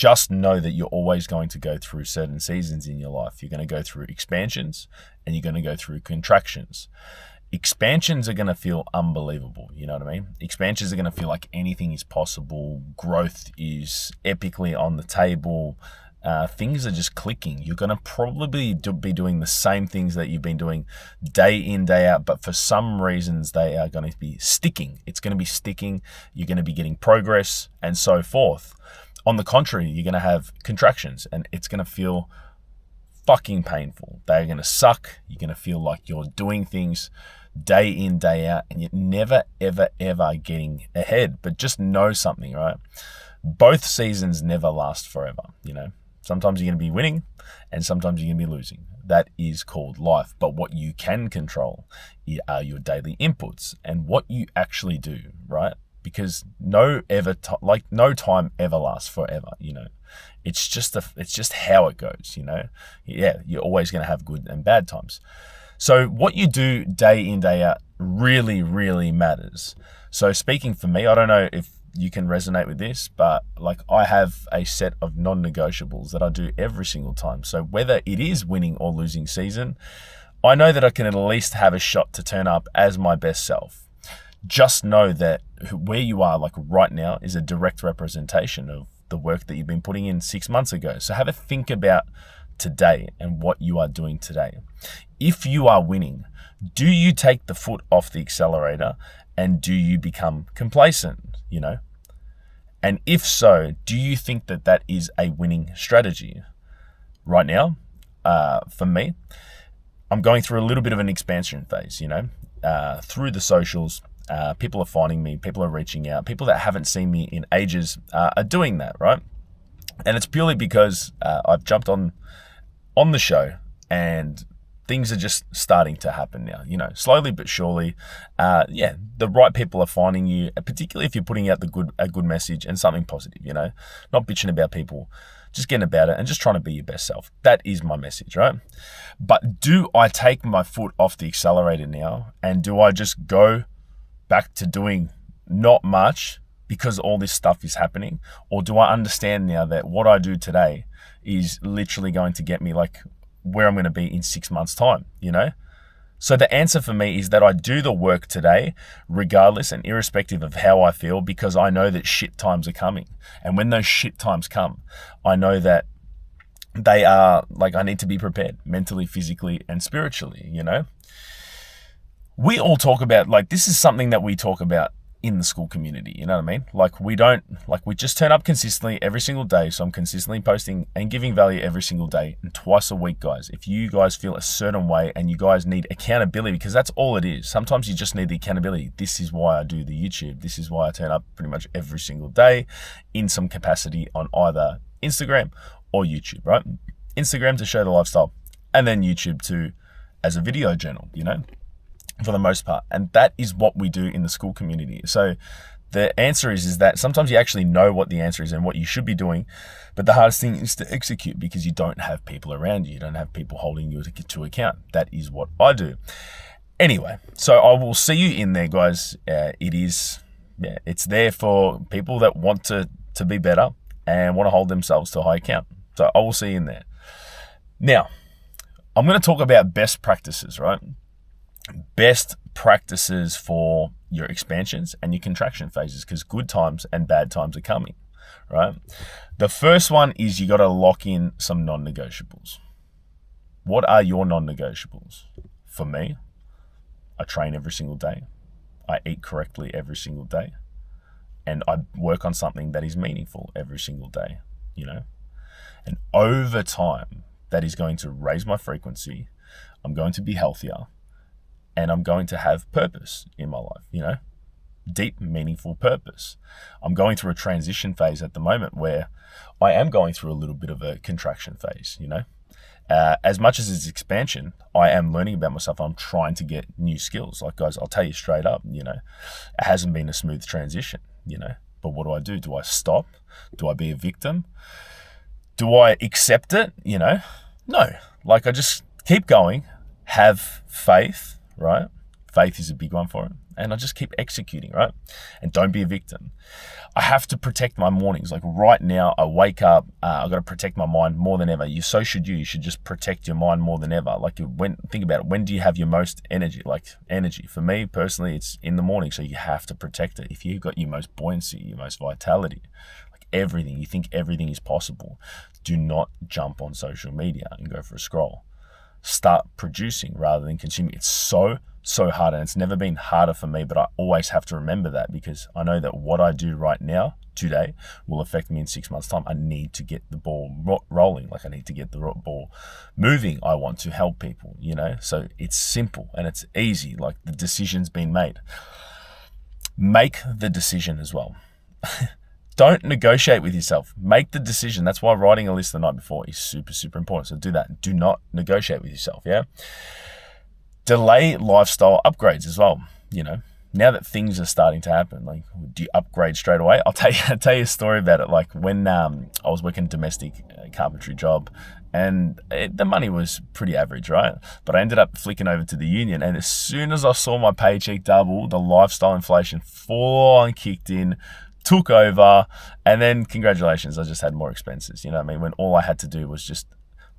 just know that you're always going to go through certain seasons in your life. You're going to go through expansions and you're going to go through contractions. Expansions are going to feel unbelievable. You know what I mean? Expansions are going to feel like anything is possible. Growth is epically on the table. Things are just clicking. You're going to probably be doing the same things that you've been doing day in, day out, but for some reasons they are going to be sticking. It's going to be sticking. You're going to be getting progress and so forth. On the contrary, you're going to have contractions and it's going to feel fucking painful. They're going to suck. You're going to feel like you're doing things day in, day out, and you're never, ever, ever getting ahead. But just know something, right? Both seasons never last forever, you know? Sometimes you're going to be winning and sometimes you're going to be losing. That is called life. But what you can control are your daily inputs and what you actually do, right? Because no time ever lasts forever, you know? It's just how it goes, you know? Yeah, you're always going to have good and bad times. So what you do day in, day out really, really matters. So speaking for me, I don't know if you can resonate with this, but like I have a set of non-negotiables that I do every single time. So whether it is winning or losing season, I know that I can at least have a shot to turn up as my best self. Just know that where you are like right now is a direct representation of the work that you've been putting in 6 months ago. So have a think about today and what you are doing today. If you are winning, do you take the foot off the accelerator and do you become complacent, you know? And if so, do you think that that is a winning strategy? Right now, for me, I'm going through a little bit of an expansion phase, you know, through the socials. People are finding me, people are reaching out, people that haven't seen me in ages are doing that, right? And it's purely because I've jumped on the show and things are just starting to happen now, you know, slowly but surely. The right people are finding you, particularly if you're putting out a good message and something positive, you know, not bitching about people, just getting about it and just trying to be your best self. That is my message, right? But do I take my foot off the accelerator now and do I just go back to doing not much because all this stuff is happening? Or do I understand now that what I do today is literally going to get me like where I'm going to be in 6 months' time, you know? So the answer for me is that I do the work today, regardless and irrespective of how I feel, because I know that shit times are coming. And when those shit times come, I know that they are like, I need to be prepared mentally, physically, and spiritually, you know? We all talk about, like, this is something that we talk about in the school community, you know what I mean? Like we just turn up consistently every single day. So I'm consistently posting and giving value every single day and twice a week, guys. If you guys feel a certain way and you guys need accountability, because that's all it is. Sometimes you just need the accountability. This is why I do the YouTube. This is why I turn up pretty much every single day in some capacity on either Instagram or YouTube, right? Instagram to show the lifestyle and then YouTube as a video journal, you know? For the most part. And that is what we do in the school community. So the answer is that sometimes you actually know what the answer is and what you should be doing, but the hardest thing is to execute because you don't have people around you. You don't have people holding you to account. That is what I do. Anyway, so I will see you in there, guys. It's there for people that want to be better and want to hold themselves to a high account. So I will see you in there. Now, I'm going to talk about best practices, right? Best practices for your expansions and your contraction phases, because good times and bad times are coming, right? The first one is you got to lock in some non-negotiables. What are your non-negotiables? For me, I train every single day. I eat correctly every single day. And I work on something that is meaningful every single day, you know? And over time, that is going to raise my frequency. I'm going to be healthier. And I'm going to have purpose in my life, you know, deep, meaningful purpose. I'm going through a transition phase at the moment where I am going through a little bit of a contraction phase, you know. As much as it's expansion, I am learning about myself. I'm trying to get new skills. Like, guys, I'll tell you straight up, you know, it hasn't been a smooth transition, you know. But what do? Do I stop? Do I be a victim? Do I accept it? You know, no. Like, I just keep going, have faith. Right? Faith is a big one for it. And I just keep executing, right? And don't be a victim. I have to protect my mornings. Like right now, I wake up, I've got to protect my mind more than ever. So should you. You should just protect your mind more than ever. Like think about it. When do you have your most energy? Like energy. For me personally, it's in the morning. So you have to protect it. If you've got your most buoyancy, your most vitality, like everything, you think everything is possible, do not jump on social media and go for a scroll. Start producing rather than consuming. It's so hard, and it's never been harder for me, but I always have to remember that, because I know that what I do right now, today, will affect me in 6 months' time. I need to get the ball rolling. Like I need to get the ball moving. I want to help people, so it's simple and it's easy. Like the decision's been made. Make the decision as well. Don't negotiate with yourself. Make the decision. That's why writing a list the night before is super important. So do that. Do not negotiate with yourself. Yeah. Delay lifestyle upgrades as well. Now that things are starting to happen, like, do you upgrade straight away? I'll tell you a story about it. Like when I was working a domestic carpentry job, and the money was pretty average, right? But I ended up flicking over to the union, and as soon as I saw my paycheck double, the lifestyle inflation full on kicked in, took over, and then congratulations, I just had more expenses. You know what I mean? When all I had to do was just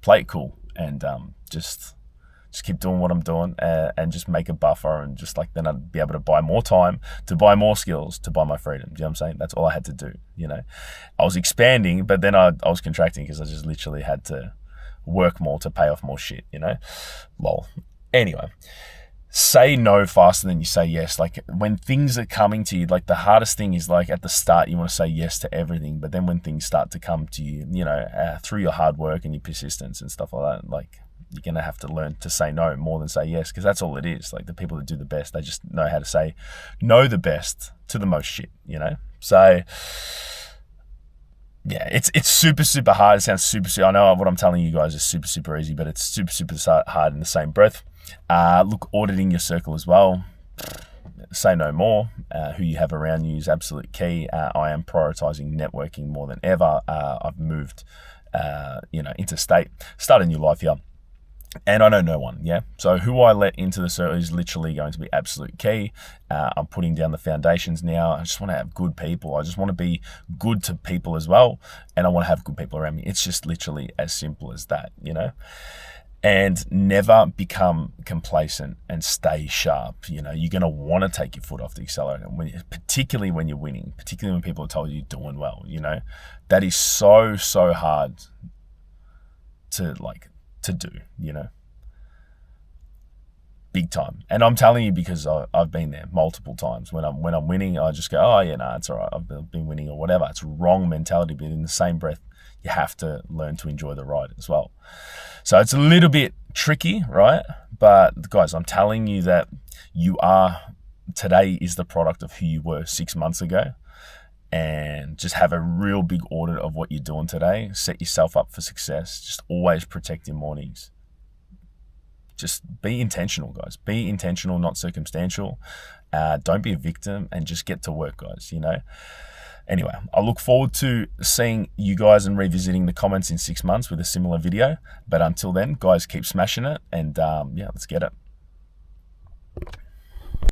play it cool and just keep doing what I'm doing and just make a buffer, and just like then I'd be able to buy more time, to buy more skills, to buy my freedom. Do you know what I'm saying? That's all I had to do. I was expanding, but then I was contracting because I just literally had to work more to pay off more shit, lol. Anyway, say no faster than you say yes. Like when things are coming to you, like the hardest thing is like at the start, you want to say yes to everything. But then when things start to come to you, through your hard work and your persistence and stuff like that, like you're going to have to learn to say no more than say yes, because that's all it is. Like the people that do the best, they just know how to say no the best to the most shit, So yeah, it's super hard. It sounds super. I know what I'm telling you guys is super easy, but it's super hard in the same breath. Look, auditing your circle as well. Say no more. Who you have around you is absolute key. I am prioritizing networking more than ever. I've moved, interstate, started a new life here. And I know no one, yeah? So who I let into the circle is literally going to be absolute key. I'm putting down the foundations now. I just want to have good people. I just want to be good to people as well. And I want to have good people around me. It's just literally as simple as that, And never become complacent and stay sharp. You're going to want to take your foot off the accelerator, particularly when you're winning, particularly when people are telling you you're doing well, That is so hard to do, big time. And I'm telling you because I've been there multiple times. When I'm winning, I just go, oh yeah, no, it's all right. I've been winning or whatever. It's wrong mentality, but in the same breath, you have to learn to enjoy the ride as well. So it's a little bit tricky, right? But guys, I'm telling you that today is the product of who you were 6 months ago. And just have a real big audit of what you're doing today. Set yourself up for success. Just always protect your mornings. Just be intentional, guys. Be intentional, not circumstantial. Don't be a victim, and just get to work, guys, Anyway, I look forward to seeing you guys and revisiting the comments in 6 months with a similar video. But until then, guys, keep smashing it. And let's get it.